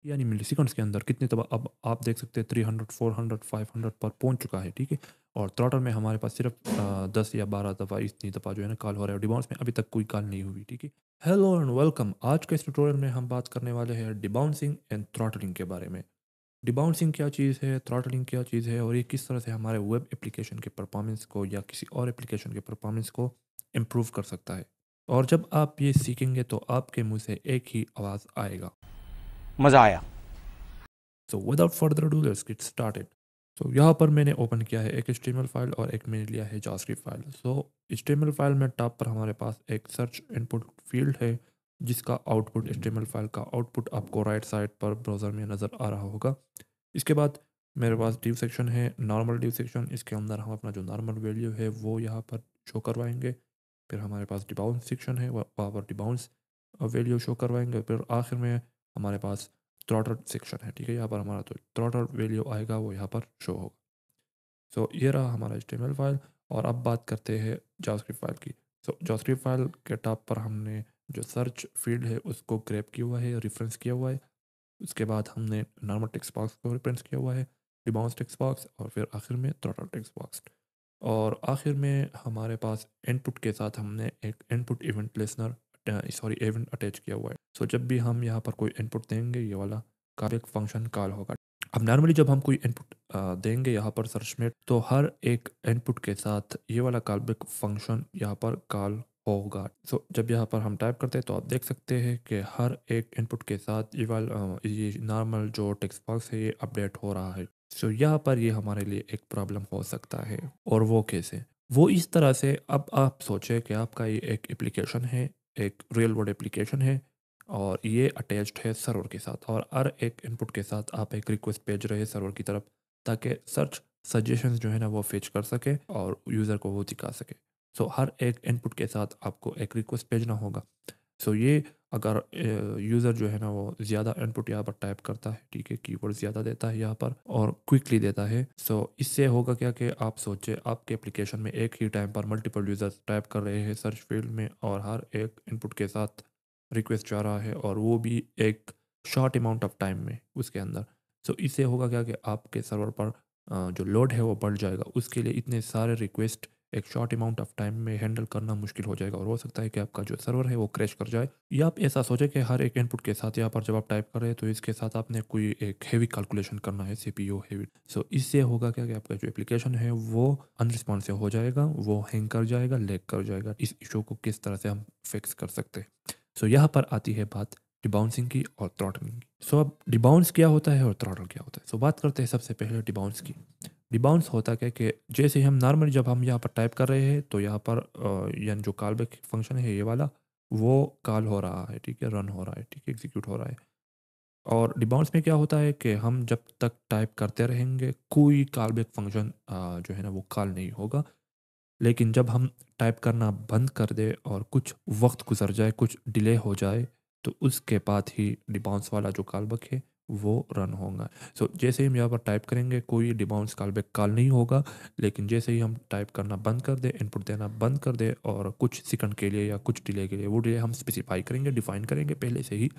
यानी मिलीसेकंड्स के अंदर कितने तब अब आप देख सकते हैं 300, 400, 500 पर पहुंच चुका है, ठीक है। और थ्रॉटल में हमारे पास सिर्फ 10 या 12 दफ़ा इतनी दफ़ा जो है ना कॉल हो रहा है, डिबाउंस में अभी तक कोई कॉल नहीं हुई, ठीक है। Hello and welcome. आज के इस ट्यूटोरियल में हम बात करने वाले हैं डिबाउंसिंग एंड थ्रॉटलिंग के बारे में। डिबाउंसिंग क्या चीज़ है, थ्रॉटलिंग क्या चीज़ है और ये किस तरह से हमारे वेब एप्लीकेशन के परफॉर्मेंस को या किसी और एप्लीकेशन के परफॉर्मेंस को इम्प्रूव कर सकता है। और जब आप ये सीखेंगे तो आपके मुंह से एक ही आवाज़ आएगा। मज़ा आया। So without further do let's get started. So यहाँ पर मैंने ओपन किया है एक HTML फाइल और एक मैंने लिया है जावास्क्रिप्ट फाइल। सो HTML फाइल में टॉप पर हमारे पास एक सर्च इनपुट फील्ड है जिसका आउटपुट HTML फाइल का आउटपुट आपको राइट साइड पर ब्राउज़र में नज़र आ रहा होगा। इसके बाद मेरे पास डिव सेक्शन है, नॉर्मल डिव सेक्शन। इसके अंदर हम अपना जो नॉर्मल वैल्यू है वो यहाँ पर शो करवाएंगे। फिर हमारे पास डिबाउंस सेक्शन है, वहाँ पर डिबाउंस वैल्यू शो करवाएंगे। फिर आखिर में हमारे पास थ्रॉटल सेक्शन है, ठीक है। यहाँ पर हमारा जो थ्रॉटल वैल्यू आएगा वो यहाँ पर शो होगा। सो ये रहा हमारा HTML फाइल। और अब बात करते हैं जावास्क्रिप्ट फाइल की। सो जावास्क्रिप्ट फाइल के टॉप पर हमने जो सर्च फील्ड है उसको ग्रैब किया हुआ है, रेफरेंस किया हुआ है। उसके बाद हमने नॉर्मल टेक्स्ट बॉक्स को रेफरेंस किया हुआ है, डिबाउंस टेक्स्ट बॉक्स और फिर आखिर में थ्रॉटल टेक्स्ट बॉक्स। और आखिर में हमारे पास इनपुट के साथ हमने एक input event listener event attach किया हुआ है। सो जब भी हम यहाँ पर कोई इनपुट देंगे ये वाला का एक फंक्शन कॉल होगा। अब नॉर्मली जब हम कोई इनपुट देंगे यहाँ पर सर्च में तो हर एक इनपुट के साथ ये वाला कॉलबैक फंक्शन यहाँ पर कॉल होगा। सो जब यहाँ पर हम टाइप करते हैं तो आप देख सकते हैं कि हर एक इनपुट के साथ ये नॉर्मल जो टेक्स्ट बॉक्स है ये अपडेट हो रहा है। सो यहाँ पर ये हमारे लिए एक प्रॉब्लम हो सकता है। और वो कैसे? वो इस तरह से, अब आप सोचें कि आपका ये एक एप्लीकेशन है, एक रियल वर्ल्ड एप्लीकेशन है और ये अटैच्ड है सर्वर के साथ। और हर एक इनपुट के साथ आप एक रिक्वेस्ट भेज रहे हैं सर्वर की तरफ ताकि सर्च सजेशंस जो है ना वो फेच कर सके और यूज़र को वो दिखा सके। सो हर एक इनपुट के साथ आपको एक रिक्वेस्ट भेजना होगा। सो ये अगर यूज़र जो है ना वो ज़्यादा इनपुट यहाँ पर टाइप करता है, ठीक है, कीवर्ड ज़्यादा देता है यहाँ पर और क्विकली देता है। सो इससे होगा क्या कि आप सोचें आपके एप्लीकेशन में एक ही टाइम पर मल्टीपल यूज़र्स टाइप कर रहे हैं सर्च फील्ड में और हर एक इनपुट के साथ रिक्वेस्ट जा रहा है और वो भी एक शॉर्ट अमाउंट ऑफ टाइम में उसके अंदर। सो इससे होगा क्या कि आपके सर्वर पर जो लोड है वो बढ़ जाएगा। उसके लिए इतने सारे रिक्वेस्ट एक शॉर्ट अमाउंट ऑफ टाइम में हैंडल करना मुश्किल हो जाएगा और हो सकता है कि आपका जो सर्वर है वो क्रैश कर जाए। या आप ऐसा सोचें कि हर एक इनपुट के साथ यहाँ पर जब आप टाइप कर रहे हैं तो इसके साथ आपने कोई एक हेवी कैलकुलेशन करना है, CPU हेवी। सो इससे होगा क्या कि आपका जो एप्लीकेशन है वो अनरिस्पॉन्सिव हो जाएगा, वो हैंग कर जाएगा, लैग कर जाएगा। इस इशू को किस तरह से हम फिक्स कर सकते हैं? सो यहाँ पर आती है बात डिबाउंसिंग की और थ्रॉटलिंग की। सो अब डिबाउंस क्या होता है और थ्रॉटल क्या होता है? सो बात करते हैं सबसे पहले डिबाउंस की। डिबाउंस होता क्या कि जैसे ही हम नॉर्मली जब हम यहाँ पर टाइप कर रहे हैं तो यहाँ पर यानी जो कॉल बैक फंक्शन है ये वाला वो कॉल हो रहा है, ठीक है, रन हो रहा है, ठीक है, एग्जीक्यूट हो रहा है। और डिबाउंस में क्या होता है कि हम जब तक टाइप करते रहेंगे कोई कॉल बैक फंक्शन जो है ना वो कॉल नहीं होगा। लेकिन जब हम टाइप करना बंद कर दें और कुछ वक्त गुजर जाए, कुछ डिले हो जाए, तो उसके बाद ही डिबाउंस वाला जो कॉलबैक है वो रन होगा। सो जैसे ही हम यहाँ पर टाइप करेंगे कोई डिबाउंस कॉलबैक कॉल नहीं होगा। लेकिन जैसे ही हम टाइप करना बंद कर दें, इनपुट देना बंद कर दें और कुछ सेकंड के लिए या कुछ डिले के लिए, वो डिले हम स्पेसिफाई करेंगे, डिफाइन करेंगे पहले से ही,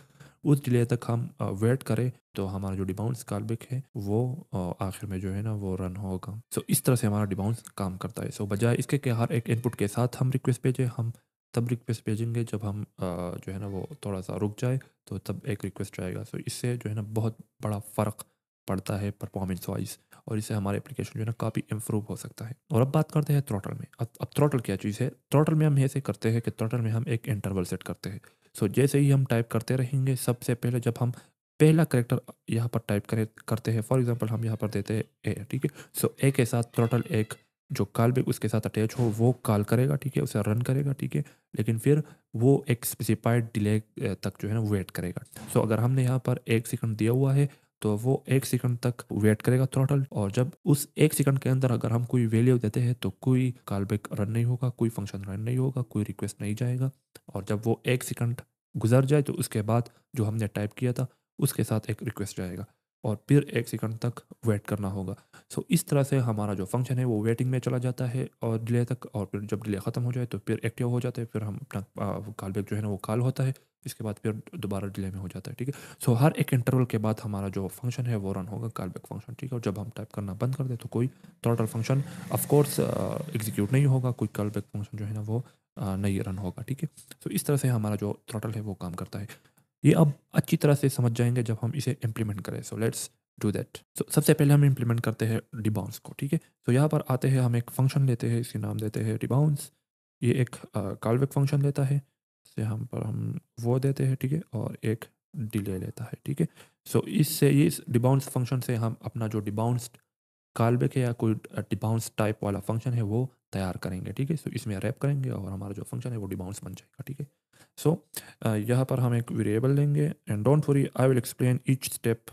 उस डिले तक हम वेट करें तो हमारा जो डिबाउंस कॉलबैक है वो आखिर में जो है ना वो रन होगा। सो इस तरह से हमारा डिबाउंस काम करता है। सो बजाय इसके कि हर एक इनपुट के साथ हम रिक्वेस्ट भेजें, हम तब रिक्वेस्ट भेजेंगे जब हम जो है ना वो थोड़ा सा रुक जाए तो तब एक रिक्वेस्ट आएगा। सो इससे जो है ना बहुत बड़ा फ़र्क पड़ता है परफॉर्मेंस वाइज और इससे हमारे एप्लीकेशन जो है ना काफ़ी इम्प्रूव हो सकता है। और अब बात करते हैं थ्रॉटल में। अब थ्रॉटल क्या चीज़ है? थ्रॉटल में हम ऐसे करते हैं कि थ्रॉटल में हम एक इंटरवल सेट करते हैं। सो जैसे ही हम टाइप करते रहेंगे, सबसे पहले जब हम पहला कैरेक्टर यहाँ पर टाइप करते हैं, फॉर एग्जांपल हम यहाँ पर देते हैं ए, ठीक है। सो ए के साथ टोटल एक जो कॉल भी उसके साथ अटैच हो वो कॉल करेगा, ठीक है, उसे रन करेगा, ठीक है। लेकिन फिर वो एक स्पेसिफाइड डिले तक जो है ना वेट करेगा। सो अगर हमने यहाँ पर 1 सेकंड दिया हुआ है तो वो 1 सेकंड तक वेट करेगा थ्रॉटल। और जब उस 1 सेकंड के अंदर अगर हम कोई वैल्यू देते हैं तो कोई कॉल बैक रन नहीं होगा, कोई फंक्शन रन नहीं होगा, कोई रिक्वेस्ट नहीं जाएगा। और जब वो 1 सेकंड गुजर जाए तो उसके बाद जो हमने टाइप किया था उसके साथ एक रिक्वेस्ट जाएगा। और फिर 1 सेकंड तक वेट करना होगा। सो इस तरह से हमारा जो फंक्शन है वो वेटिंग में चला जाता है और डिले तक, और फिर जब डिले ख़त्म हो जाए तो फिर एक्टिव हो जाता है, फिर हम अपना कॉल बैक जो है ना वो कॉल होता है, इसके बाद फिर दोबारा डिले में हो जाता है, ठीक है। सो हर एक इंटरवल के बाद हमारा जो फंक्शन है वो रन होगा, कॉल बैक फंक्शन, ठीक है। और जब हम टाइप करना बंद कर दें तो कोई throttle function of course execute नहीं होगा, कोई कॉल बैक फंक्शन जो है ना वो नहीं रन होगा, ठीक है। सो इस तरह से हमारा जो थ्रॉटल है वो काम करता है। ये अब अच्छी तरह से समझ जाएंगे जब हम इसे इम्प्लीमेंट करें। So let's do that. So सबसे पहले हम इम्प्लीमेंट करते हैं डिबाउंस को, ठीक है। तो यहाँ पर आते हैं, हम एक फंक्शन लेते हैं, इसके नाम देते हैं डिबाउंस। ये एक कॉलबैक फंक्शन लेता है, इससे हम पर हम वो देते हैं, ठीक है, और एक डिले लेता है, ठीक है। सो इससे इस डिबाउंस फंक्शन से हम अपना जो डिबाउंस कॉलबैक है या कोई डिबाउंस टाइप वाला फंक्शन है वो तैयार करेंगे, ठीक है। सो इसमें रैप करेंगे और हमारा जो फंक्शन है वो डिबाउंस बन जाएगा, ठीक है। सो यहाँ पर हम एक वेरिएबल लेंगे, and don't worry, I will explain each step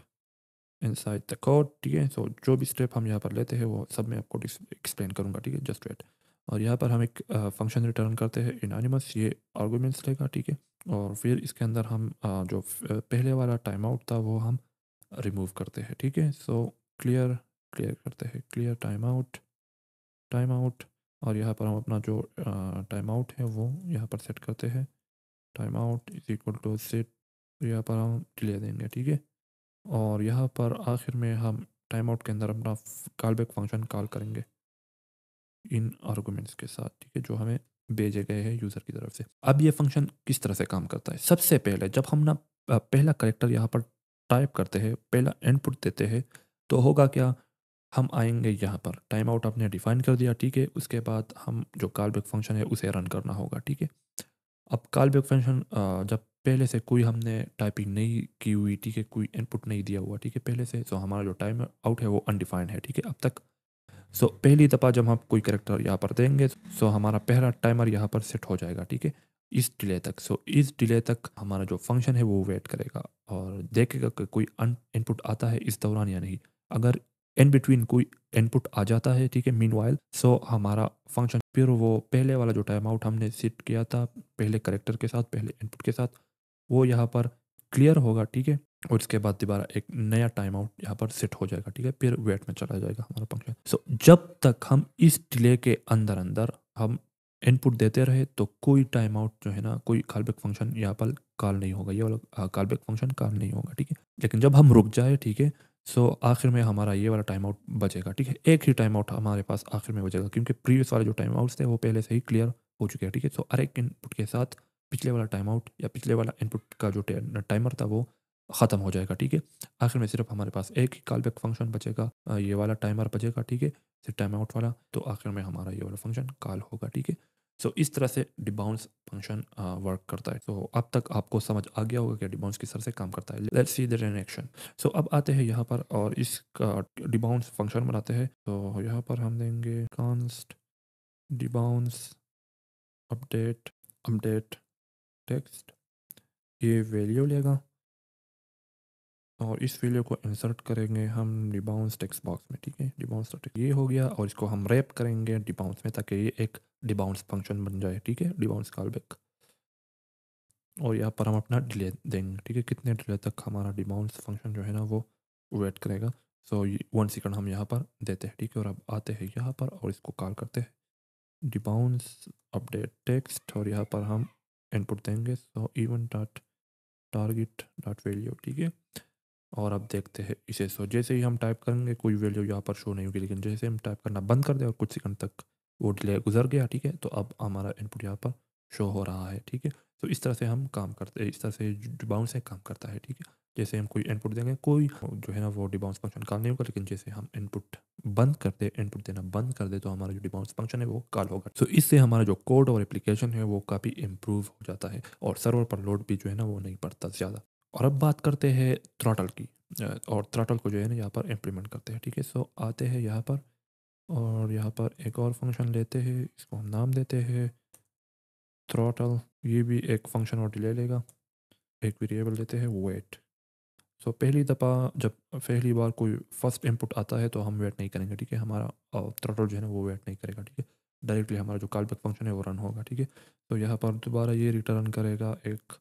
inside the code, ठीक है। सो जो भी स्टेप हम यहाँ पर लेते हैं वो सब मैं आपको एक्सप्लेन करूँगा, ठीक है, जस्ट वेट। और यहाँ पर हम एक फंक्शन रिटर्न करते हैं एनोनिमस, ये आर्गुमेंट्स लेगा, ठीक है। और फिर इसके अंदर हम जो पहले वाला टाइम आउट था वो हम रिमूव करते हैं, ठीक है। सो क्लियर क्लियर करते हैं, क्लियर टाइम आउट। और यहाँ पर हम अपना जो टाइम आउट है वो यहाँ पर सेट करते हैं, time out is equal to set, यहाँ पर हम डिले देंगे, ठीक है। और यहाँ पर आखिर में हम टाइम आउट के अंदर अपना कॉल बैक फंक्शन कॉल करेंगे इन आर्गुमेंट्स के साथ, ठीक है, जो हमें भेजे गए हैं यूज़र की तरफ से। अब ये फंक्शन किस तरह से काम करता है? सबसे पहले जब हम ना पहला करेक्टर यहाँ पर टाइप करते हैं, पहला इनपुट देते हैं, तो होगा क्या, हम आएंगे यहाँ पर, टाइम आउट आपने डिफाइन कर दिया, ठीक है। उसके बाद हम जो कॉल बैक फंक्शन है उसे रन करना होगा, ठीक है। अब कॉल बैक फंक्शन जब पहले से कोई हमने टाइपिंग नहीं की हुई, ठीक है, कोई इनपुट नहीं दिया हुआ, ठीक है, पहले से, तो हमारा जो टाइम आउट है वो अनडिफाइंड है, ठीक है, अब तक। सो पहली दफ़ा जब हम कोई कैरेक्टर यहाँ पर देंगे, सो हमारा पहला टाइमर यहाँ पर सेट हो जाएगा, ठीक है, इस डिले तक। सो इस डिले तक हमारा जो फंक्शन है वो वेट करेगा और देखेगा कि कोई इनपुट आता है इस दौरान या नहीं। अगर इन बिटवीन कोई इनपुट आ जाता है, ठीक है, मीनवाइल, सो हमारा फंक्शन फिर वो पहले वाला जो टाइम आउट हमने सेट किया था पहले करेक्टर के साथ, पहले इनपुट के साथ, वो यहाँ पर क्लियर होगा, ठीक है। और इसके बाद दोबारा एक नया टाइम आउट यहाँ पर सेट हो जाएगा, ठीक है, फिर वेट में चला जाएगा हमारा फंक्शन। सो जब तक हम इस डिले के अंदर अंदर हम इनपुट देते रहे तो कोई टाइम आउट जो है ना, कोई कॉलबैक फंक्शन यहाँ पर कॉल नहीं होगा, ये वाला कॉलबैक फंक्शन कॉल नहीं होगा, ठीक है। लेकिन जब हम रुक जाए, ठीक है, सो आखिर में हमारा ये वाला टाइम आउट बचेगा, ठीक है। एक ही टाइम आउट हमारे पास आखिर में बचेगा क्योंकि प्रीवियस वाले जो टाइम आउट्स थे वो पहले से ही क्लियर हो चुके हैं, ठीक है। सो हर एक इनपुट के साथ पिछले वाला टाइम आउट या पिछले वाला इनपुट का जो टाइमर था वो ख़त्म हो जाएगा, ठीक है। आखिर में सिर्फ हमारे पास एक ही कॉल बैक फंक्शन बचेगा, ये वाला टाइमर बचेगा, ठीक है, सिर्फ टाइम आउट वाला। तो आखिर में हमारा ये वाला फंक्शन कॉल होगा, ठीक है। सो इस तरह से डिबाउंस फंक्शन वर्क करता है। तो अब तक आपको समझ आ गया होगा कि डिबाउंस किस तरह से काम करता है। Let's see that in action. So अब आते हैं यहाँ पर और इसका डिबाउंस फंक्शन बनाते हैं। तो यहाँ पर हम देंगे const debounce update update text, ये वैल्यू लेगा और इस वैल्यू को इंसर्ट करेंगे हम डिबाउंस टेक्स्ट बॉक्स में, ठीक है, डिबाउंस टेक्स्ट ये हो गया। और इसको हम रैप करेंगे डिबाउंस में ताकि ये एक डिबाउंस फंक्शन बन जाए, ठीक है, डिबाउंस कॉलबैक। और यहाँ पर हम अपना डिले देंगे, ठीक है, कितने डिले तक हमारा डिबाउंस फंक्शन जो है ना वो वेट करेगा। सो 1 सेकंड हम यहाँ पर देते हैं, ठीक है। और अब आते हैं यहाँ पर और इसको कॉल करते हैं डिबाउंस अपडेट टेक्स्ट, और यहाँ पर हम इनपुट देंगे so even dot target dot value, ठीक है। और अब देखते हैं इसे। सो जैसे ही हम टाइप करेंगे कोई वैल्यू यहाँ पर शो नहीं होगी, लेकिन जैसे हम टाइप करना बंद कर दें और कुछ सेकंड तक वो डिले गुजर गया, ठीक है, तो अब हमारा इनपुट यहाँ पर शो हो रहा है, ठीक है। तो इस तरह से हम काम करते हैं, इस तरह से डिबाउंस से काम करता है, ठीक है। जैसे हम कोई इनपुट देंगे, कोई जो है ना वो डिबाउंस फंक्शन कॉल नहीं होगा, लेकिन जैसे हम इनपुट बंद कर दे, इनपुट देना बंद कर दे, तो हमारा जो डिबाउंस फंक्शन है वो कॉल होगा। तो इससे हमारा जो कोड और एप्लीकेशन है वो काफ़ी इम्प्रूव हो जाता है और सर्वर पर लोड भी जो है ना वो नहीं पड़ता ज़्यादा। और अब बात करते हैं थ्रॉटल की, और थ्रॉटल को जो है ना यहाँ पर इम्प्लीमेंट करते हैं, ठीक है। सो आते हैं यहाँ पर और यहाँ पर एक और फंक्शन लेते हैं, इसको हम नाम देते हैं थ्रॉटल। ये भी एक फंक्शन और डिले लेगा, एक वेरिएबल देते हैं वेट। सो पहली दफ़ा जब पहली बार कोई फर्स्ट इनपुट आता है तो हम वेट नहीं करेंगे, ठीक है, हमारा थ्रॉटल जो है ना वो वेट नहीं करेगा, ठीक है, डायरेक्टली हमारा जो कॉलबैक फंक्शन है वो रन होगा, ठीक है। तो यहाँ पर दोबारा ये रिटर्न करेगा एक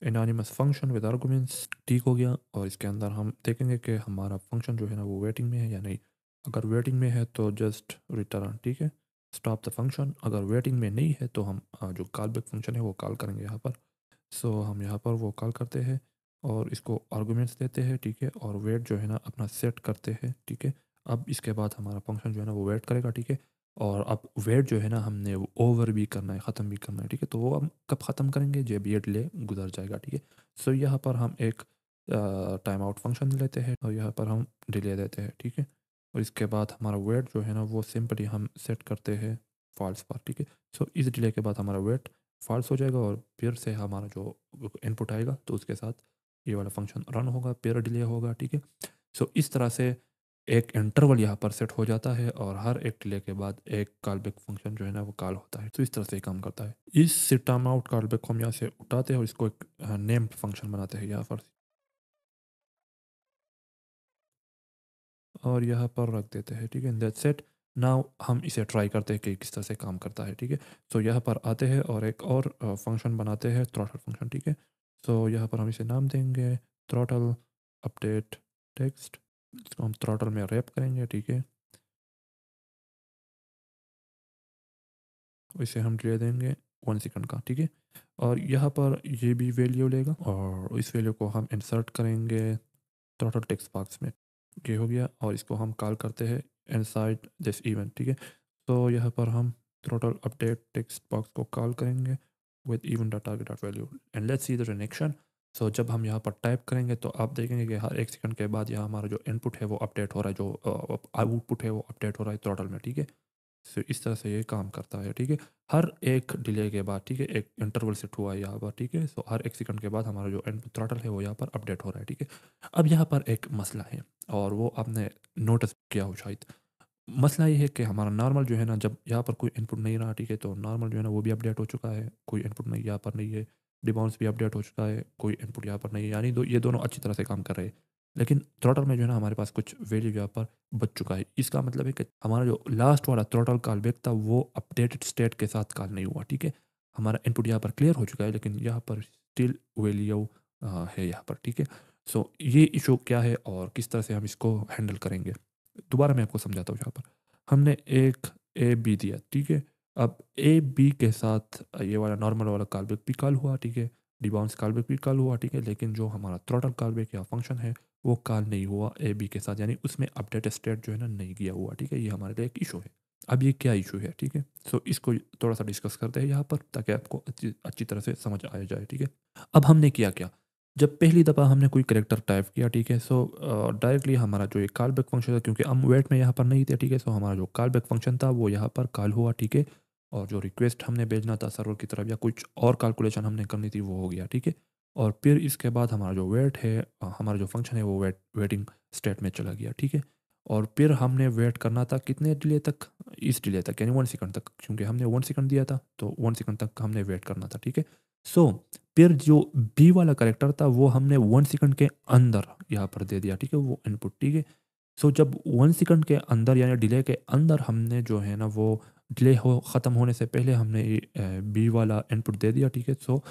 एनोनिमस फंक्शन विद आर्गुमेंट्स ठीक हो गया, और इसके अंदर हम देखेंगे कि हमारा फंक्शन जो है ना वो वेटिंग में है या नहीं। अगर वेटिंग में है तो जस्ट रिटर्न, ठीक है, स्टॉप द फंक्शन। अगर वेटिंग में नहीं है तो हम जो कॉल बैक फंक्शन है वो कॉल करेंगे यहाँ पर। सो हम यहाँ पर वो कॉल करते हैं और इसको आर्गुमेंट्स देते हैं, ठीक है, और वेट जो है ना अपना सेट करते हैं, ठीक है। अब इसके बाद हमारा फंक्शन जो है ना वो वेट करेगा, ठीक है। और अब वेट जो है ना हमने वो ओवर भी करना है, ख़त्म भी करना है, ठीक है। तो वो हम कब ख़त्म करेंगे जब ये डिले गुजर जाएगा, ठीक है। सो यहाँ पर हम एक टाइम आउट फंक्शन लेते हैं और यहाँ पर हम डिले देते हैं, ठीक है। और इसके बाद हमारा वेट जो है ना वो सिंपली हम सेट करते हैं फॉल्स पर, ठीक है। सो इस डिले के बाद हमारा वेट फॉल्स हो जाएगा और फिर से हमारा जो इनपुट आएगा तो उसके साथ ये वाला फंक्शन रन होगा, फिर डिले होगा, ठीक है। सो इस तरह से एक इंटरवल यहाँ पर सेट हो जाता है और हर एक डिले के बाद एक कॉल बैक फंक्शन जो है ना वो कॉल होता है। तो इस तरह से ये काम करता है। इस टाइम आउट कॉल बैक को हम यहाँ से उठाते हैं और इसको एक नेम्ड फंक्शन बनाते हैं यहाँ पर, और यहाँ पर रख देते हैं, ठीक है। That's it. नाउ हम इसे ट्राई करते हैं कि किस तरह से काम करता है, ठीक है। सो यहाँ पर आते हैं और एक और फंक्शन बनाते हैं, थ्रॉटल फंक्शन, ठीक है। सो यहाँ पर हम इसे नाम देंगे थ्रॉटल अपडेट टेक्स्ट। इसको हम थ्रॉटल में रैप करेंगे, ठीक है। इसे हम दे देंगे 1 सेकंड का, ठीक है। और यहाँ पर ये भी वैल्यू लेगा और इस वैल्यू को हम इंसर्ट करेंगे थ्रॉटल टेक्स्ट बॉक्स में। ये हो गया और इसको हम कॉल करते हैं इनसाइड दिस इवेंट, ठीक है। तो यहाँ पर हम थ्रॉटल अपडेट टेक्स्ट बॉक्स को कॉल करेंगे with event dot target dot value and let's see the reaction. So जब हम यहाँ पर टाइप करेंगे तो आप देखेंगे कि हर 1 सेकंड के बाद यहाँ हमारा जो इनपुट है वो अपडेट हो रहा है, जो आउटपुट है वो अपडेट हो रहा है थ्रॉटल में, ठीक है। सो इस तरह से ये काम करता है, ठीक है। हर एक डिले के बाद, ठीक है, एक इंटरवल सेट हुआ है यहाँ पर, ठीक है। सो हर 1 सेकंड के बाद हमारा जो इनपुट थ्रॉटल है वो यहाँ पर अपडेट हो रहा है, ठीक है। अब यहाँ पर एक मसला है और वो आपने नोटिस किया हो शायद। मसला ये है कि हमारा नॉर्मल जो है ना, जब यहाँ पर कोई इनपुट नहीं रहा, ठीक है, तो नॉर्मल जो है ना वो भी अपडेट हो चुका है, कोई इनपुट नहीं यहाँ पर नहीं है। डिबाउंस भी अपडेट हो चुका है, कोई इनपुट यहाँ पर नहीं है, यानी ये दोनों अच्छी तरह से काम कर रहे हैं। लेकिन थ्रॉटल में जो है ना हमारे पास कुछ वैल्यू यहाँ पर बच चुका है। इसका मतलब है कि हमारा जो लास्ट वाला थ्रॉटल कॉल बैक था वो अपडेटेड स्टेट के साथ कॉल नहीं हुआ, ठीक है। हमारा इनपुट यहाँ पर क्लियर हो चुका है लेकिन यहाँ पर स्टिल वैल्यू है यहाँ पर, ठीक है। सो ये इशू क्या है और किस तरह से हम इसको हैंडल करेंगे, दोबारा मैं आपको समझाता हूँ। यहाँ पर हमने एक ए बी दिया, ठीक है। अब ए बी के साथ ये वाला नॉर्मल वाला कॉल बैक भी कॉल हुआ, ठीक है। डिबाउंस कॉल बैक भी कॉल हुआ, ठीक है। लेकिन जो हमारा थ्रॉटल कॉल बैक या फंक्शन है वो कॉल नहीं हुआ ए बी के साथ, यानी उसमें अपडेट स्टेट जो है ना नहीं किया हुआ, ठीक है। ये हमारे लिए एक इशू है। अब ये क्या इशू है, ठीक है। सो इसको थोड़ा सा डिस्कस करते हैं यहाँ पर ताकि आपको अच्छी अच्छी तरह से समझ आ जाए, ठीक है। अब हमने किया क्या, जब पहली दफ़ा हमने कोई कैरेक्टर टाइप किया, ठीक है। सो डायरेक्टली हमारा जो एक कॉल बैक फंक्शन था, क्योंकि हम वेट में यहाँ पर नहीं थे, ठीक है। सो हमारा जो कॉल बैक फंक्शन था वो यहाँ पर कॉल हुआ, ठीक है। और जो रिक्वेस्ट हमने भेजना था सर्वर की तरफ या कुछ और कैलकुलेशन हमने करनी थी वो हो गया, ठीक है। और फिर इसके बाद हमारा जो वेट है, हमारा जो फंक्शन है वो वेटिंग स्टेट में चला गया, ठीक है। और फिर हमने वेट करना था कितने डिले तक, इस डिले तक यानी 1 सेकंड तक, क्योंकि हमने 1 सेकंड दिया था तो 1 सेकंड तक हमने वेट करना था, ठीक है। सो फिर जो बी वाला करेक्टर था वो हमने 1 सेकंड के अंदर यहाँ पर दे दिया, ठीक है, वो इनपुट, ठीक है। सो जब 1 सेकंड के अंदर यानी डिले के अंदर हमने जो है ना वो डिले हो ख़त्म होने से पहले हमने बी वाला इनपुट दे दिया, ठीक है। सो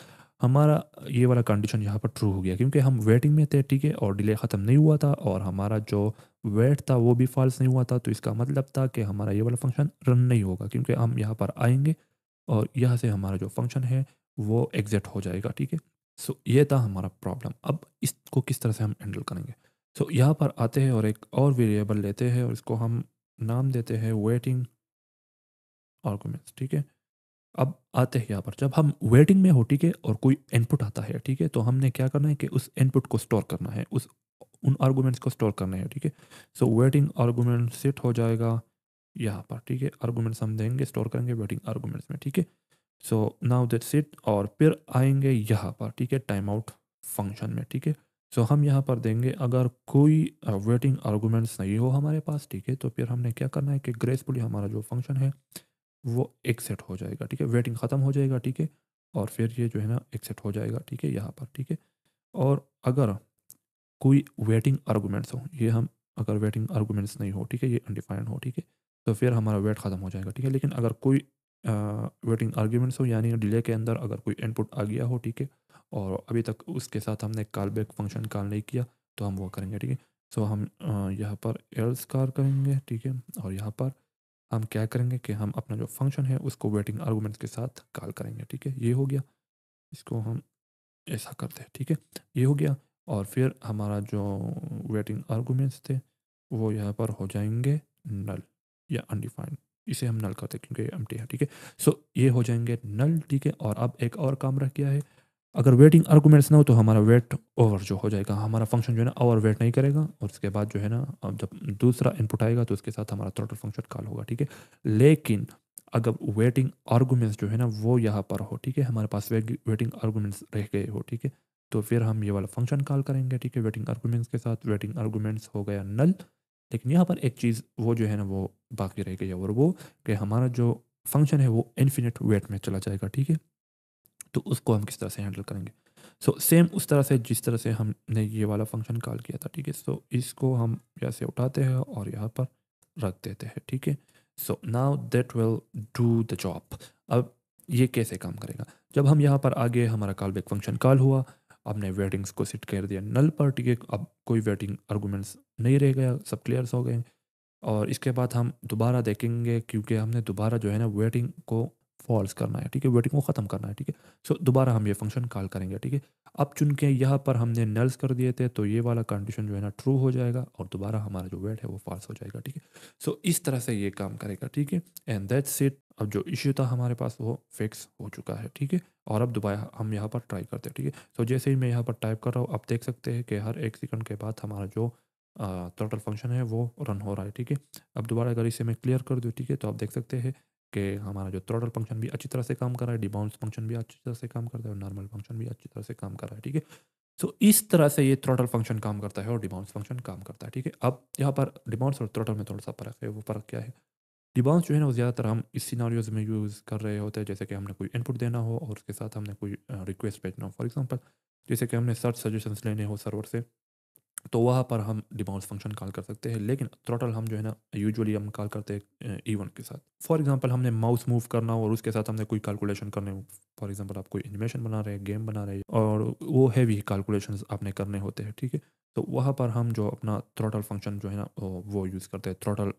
हमारा ये वाला कंडीशन यहाँ पर ट्रू हो गया क्योंकि हम वेटिंग में थे, ठीक है, और डिले ख़त्म नहीं हुआ था और हमारा जो वेट था वो भी फॉल्स नहीं हुआ था। तो इसका मतलब था कि हमारा ये वाला फंक्शन रन नहीं होगा क्योंकि हम यहाँ पर आएंगे और यहाँ से हमारा जो फंक्शन है वो एग्ज़िट हो जाएगा, ठीक है। सो ये था हमारा प्रॉब्लम। अब इसको किस तरह से हम हैंडल करेंगे। सो यहाँ पर आते हैं और एक और वेरिएबल लेते हैं और इसको हम नाम देते हैं वेटिंग आर्गुमेंट्स, ठीक है। अब आते हैं यहाँ पर, जब हम वेटिंग में हो, ठीक है, और कोई इनपुट आता है, ठीक है, तो हमने क्या करना है कि उस इनपुट को स्टोर करना है, उस उन आर्गुमेंट्स को स्टोर करना है, ठीक है। सो वेटिंग आर्गुमेंट सेट हो जाएगा यहाँ पर, ठीक है। आर्गुमेंट्स हम देंगे, स्टोर करेंगे वेटिंग आर्गुमेंट्स में, ठीक है। So now that's it. और फिर आएंगे यहाँ पर, ठीक है, टाइम आउट फंक्शन में, ठीक है। सो हम यहाँ पर देंगे अगर कोई वेटिंग आर्गुमेंट्स नहीं हो हमारे पास, ठीक है, तो फिर हमने क्या करना है कि ग्रेसफुली हमारा जो फंक्शन है वो एग्जिट हो जाएगा, ठीक है, वेटिंग ख़त्म हो जाएगा, ठीक है। और फिर ये जो है ना एग्जिट हो जाएगा, ठीक है, यहाँ पर, ठीक है। और अगर कोई वेटिंग आर्गुमेंट्स हो, ये हम अगर वेटिंग आर्गुमेंट्स नहीं हो, ठीक है, ये अनडिफाइंड हो, ठीक है, तो फिर हमारा वेट ख़त्म हो जाएगा, ठीक है। लेकिन अगर कोई वेटिंग आर्गुमेंट्स हो यानी डिले के अंदर अगर कोई इनपुट आ गया हो, ठीक है, और अभी तक उसके साथ हमने कॉल बैक फंक्शन कॉल नहीं किया, तो हम वो करेंगे, ठीक है। सो हम यहाँ पर एल्स कॉल करेंगे, ठीक है। और यहाँ पर हम क्या करेंगे कि हम अपना जो फंक्शन है उसको वेटिंग आर्गूमेंट्स के साथ कॉल करेंगे, ठीक है। ये हो गया, इसको हम ऐसा करते हैं, ठीक है। ये हो गया, और फिर हमारा जो वेटिंग आर्गूमेंट्स थे वो यहाँ पर हो जाएंगे नल या अनडिफाइंड। इसे हम नल करते हैं क्योंकि एम्प्टी है, ठीक है। सो ये हो जाएंगे नल, ठीक है। और अब एक और काम रह गया है, अगर वेटिंग आर्गूमेंट्स ना हो तो हमारा वेट ओवर जो हो जाएगा, हमारा फंक्शन जो है ना ओवर वेट नहीं करेगा, और उसके बाद जो है ना अब जब दूसरा इनपुट आएगा तो उसके साथ हमारा थ्रॉटल फंक्शन कॉल होगा, ठीक है। लेकिन अगर वेटिंग आर्गूमेंट्स जो है ना वो यहाँ पर हो, ठीक है, हमारे पास वेटिंग आर्गूमेंट्स रह गए हो, ठीक है, तो फिर हम ये वाला फंक्शन कॉल करेंगे, ठीक है, वेटिंग आर्गूमेंट्स के साथ। वेटिंग आर्गूमेंट्स हो गया नल, लेकिन यहाँ पर एक चीज़ वो जो है ना वो बाकी रह गई है, और वो कि हमारा जो फंक्शन है वो इन्फिनिट वेट में चला जाएगा, ठीक है। तो उसको हम किस तरह से हैंडल करेंगे? सो सेम उस तरह से जिस तरह से हमने ये वाला फंक्शन कॉल किया था, ठीक है। सो इसको हम यहाँ से उठाते हैं और यहाँ पर रख देते हैं, ठीक है। So now that will do the job. अब ये कैसे काम करेगा? जब हम यहाँ पर आगे हमारा कॉल बैक फंक्शन कॉल हुआ, आपने वेटिंग्स को सेट कर दिया नल पर, ठीक है। अब कोई वेटिंग आर्गूमेंट्स नहीं रह गया, सब क्लियर्स हो गए। और इसके बाद हम दोबारा देखेंगे क्योंकि हमने दोबारा जो है ना वेटिंग को फॉल्स करना है, ठीक है, वेटिंग को ख़त्म करना है, ठीक है। सो दोबारा हम ये फंक्शन कॉल करेंगे, ठीक है। अब चूंकि यहाँ पर हमने नल्स कर दिए थे तो ये वाला कंडीशन जो है ना ट्रू हो जाएगा, और दोबारा हमारा जो वेट है वो फॉल्स हो जाएगा, ठीक है। सो इस तरह से ये काम करेगा, ठीक है। And that's it. अब जो इश्यू था हमारे पास वो फिक्स हो चुका है, ठीक है। और अब दोबारा हम यहाँ पर ट्राई करते हैं, ठीक है। सो जैसे ही मैं यहाँ पर टाइप कर रहा हूँ, आप देख सकते हैं कि हर 1 सेकंड के बाद हमारा जो टोटल फंक्शन है वो रन हो रहा है, ठीक है। अब दोबारा अगर इसे मैं क्लियर कर दूँ, ठीक है, तो आप देख सकते हैं कि हमारा जो थ्रॉटल फंक्शन भी अच्छी तरह से काम कर रहा है, डिबाउंस फंक्शन भी अच्छी तरह से काम करता है, और नॉर्मल फंक्शन भी अच्छी तरह से काम कर रहा है, ठीक है। सो इस तरह से ये थ्रॉटल फंक्शन काम करता है और डिबाउंस फंक्शन काम करता है, ठीक है। अब यहाँ पर डिबाउंस और थ्रॉटल में थोड़ा सा फ़र्क है। वो फ़र्क क्या है? डिबाउंस जो है ना वो ज़्यादातर हम इस सिनारियोज़ में यूज़ कर रहे होते हैं, जैसे कि हमने कोई इनपुट देना हो और उसके साथ हमने कोई रिक्वेस्ट भेजना हो। फॉर एग्जांपल, जैसे कि हमने सर्च सजेशंस लेने हो सर्वर से, तो वहाँ पर हम डिबाउंस फंक्शन कॉल कर सकते हैं। लेकिन थ्रॉटल हम जो है ना यूजुअली हम कॉल करते हैं इवेंट के साथ। फॉर एग्जांपल, हमने माउस मूव करना हो और उसके साथ हमने कोई कैलकुलेशन करने हो। फॉर एग्जांपल, आप कोई एनिमेशन बना रहे हैं, गेम बना रहे हैं, और वो हैवी कैलकुलेशंस आपने करने होते हैं, ठीक है। तो वहाँ पर हम जो अपना थ्रॉटल फंक्शन जो है ना वो यूज़ करते हैं, throttle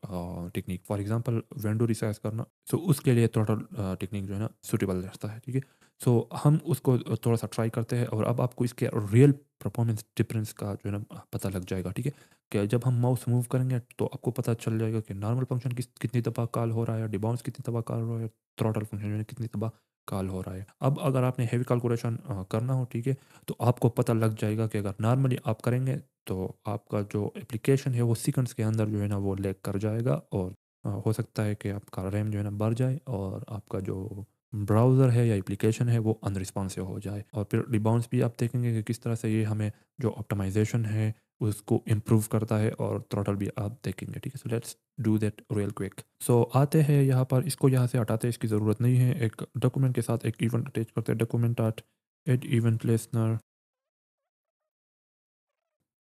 technique. For example, window resize करना, सो उसके लिए थ्रॉटल टेक्निक जो है ना सूटेबल रहता है, ठीक है। सो हम उसको थोड़ा सा ट्राई करते हैं, और अब आपको इसके रियल परफॉर्मेंस डिफरेंस का जो है ना पता लग जाएगा, ठीक है। कि जब हम माउस मूव करेंगे तो आपको पता चल जाएगा कि नॉर्मल फंक्शन कितनी दफ़ा कॉल हो रहा है, डिबाउंस कितनी दफ़ा कॉल हो रहा है, थ्रॉटल फंक्शन जो है कितनी दफ़ा कॉल हो रहा है। अब अगर आपने हैवी कैलकुलेशन करना हो, ठीक है, तो आपको पता लग जाएगा कि अगर नॉर्मली आप करेंगे तो आपका जो एप्लीकेशन है वो सेकंड्स के अंदर जो है ना वो लैग कर जाएगा, और हो सकता है कि आपका रैम जो है ना बढ़ जाए, और आपका जो ब्राउज़र है या एप्लीकेशन है वो अनरिस्पॉन्सिव हो जाए। और फिर रिबाउंस भी आप देखेंगे कि किस तरह से ये हमें जो ऑप्टिमाइजेशन है उसको इम्प्रूव करता है, और थ्रॉटल भी आप देखेंगे, ठीक है। So let's do that real quick. So आते हैं यहाँ पर, इसको यहाँ से हटाते हैं, इसकी ज़रूरत नहीं है। एक डॉक्यूमेंट के साथ एक इवेंट अटैच करते हैं, document art add event listener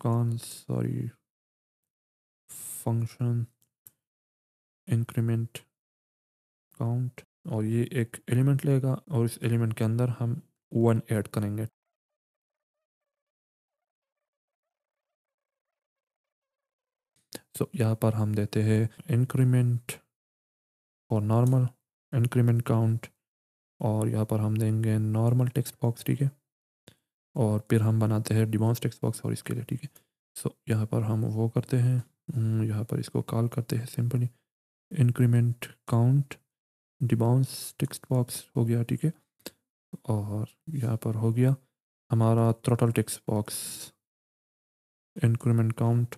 con sorry function increment count, और ये एक एलिमेंट लेगा, और इस एलिमेंट के अंदर हम 1 ऐड करेंगे। सो यहाँ पर हम देते हैं इंक्रीमेंट और नॉर्मल इंक्रीमेंट काउंट, और यहाँ पर हम देंगे नॉर्मल टेक्स्ट बॉक्स, ठीक है। और फिर हम बनाते हैं डिबाउंस टेक्स्ट बॉक्स और इसके लिए, ठीक है। सो यहाँ पर हम वो करते हैं, यहाँ पर इसको कॉल करते हैं simply increment count debounce text box हो गया, ठीक है। और यहाँ पर हो गया हमारा throttle text box increment count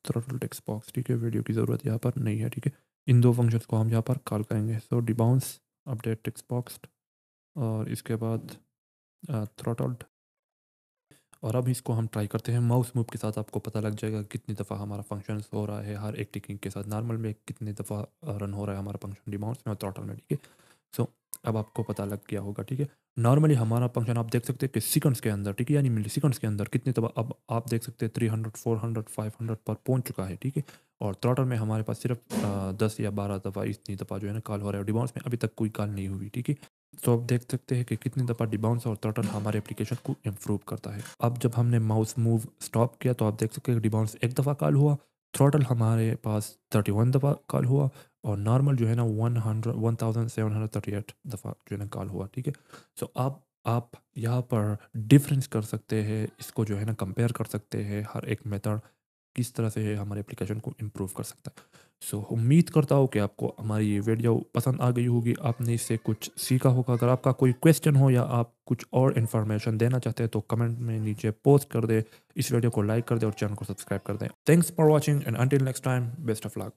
throttle text box, ठीक है। वीडियो की ज़रूरत यहाँ पर नहीं है, ठीक है। इन दो फंक्शंस को हम यहाँ पर कॉल करेंगे। सो डिबाउंस अपडेट टेक्स्ट बॉक्स, और इसके बाद थ्रॉटल्ड। और अब इसको हम ट्राई करते हैं माउस मूव के साथ। आपको पता लग जाएगा कितनी दफ़ा हमारा फंक्शन हो रहा है हर एक टेक्निक के साथ। नॉर्मल में कितनी दफ़ा रन हो रहा है हमारा फंक्शन डिबाउंस में और थ्रॉटल में, ठीक है। सो अब आपको पता लग गया होगा, ठीक है। नॉर्मली हमारा फंक्शन आप देख सकते हैं कि सेकंड्स के अंदर, ठीक है, यानी मिली सेकंड्स के अंदर कितनी दफ़ा, अब आप देख सकते हैं 300 400 500 पर पहुंच चुका है, ठीक है। और थ्रॉटल में हमारे पास सिर्फ 10 या 12 दफ़ा इतनी दफ़ा जो है ना कॉल हो रहा है, डिबाउंस में अभी तक कोई कॉल नहीं हुई, ठीक है। तो आप देख सकते हैं कि कितनी दफ़ा डिबाउंस और थ्रॉटल हमारे एप्लीकेशन को इम्प्रूव करता है। अब जब हमने माउस मूव स्टॉप किया तो आप देख सकते हैं कि डिबाउंस एक दफ़ा कॉल हुआ, थ्रॉटल हमारे पास 31 दफ़ा कॉल हुआ और नॉर्मल जो है ना 1738 दफ़ा जो है ना कॉल हुआ, ठीक है। सो आप यहाँ पर डिफरेंस कर सकते हैं, इसको जो है ना कंपेयर कर सकते हैं, हर एक मेथड किस तरह से हमारे एप्लीकेशन को इम्प्रूव कर सकता है। सो उम्मीद करता हूँ कि आपको हमारी ये वीडियो पसंद आ गई होगी, आपने इससे कुछ सीखा होगा। अगर आपका कोई क्वेश्चन हो या आप कुछ और इन्फॉर्मेशन देना चाहते हैं तो कमेंट में नीचे पोस्ट कर दें, इस वीडियो को लाइक कर दें और चैनल को सब्सक्राइब कर दें। Thanks for watching and until next time, best of luck.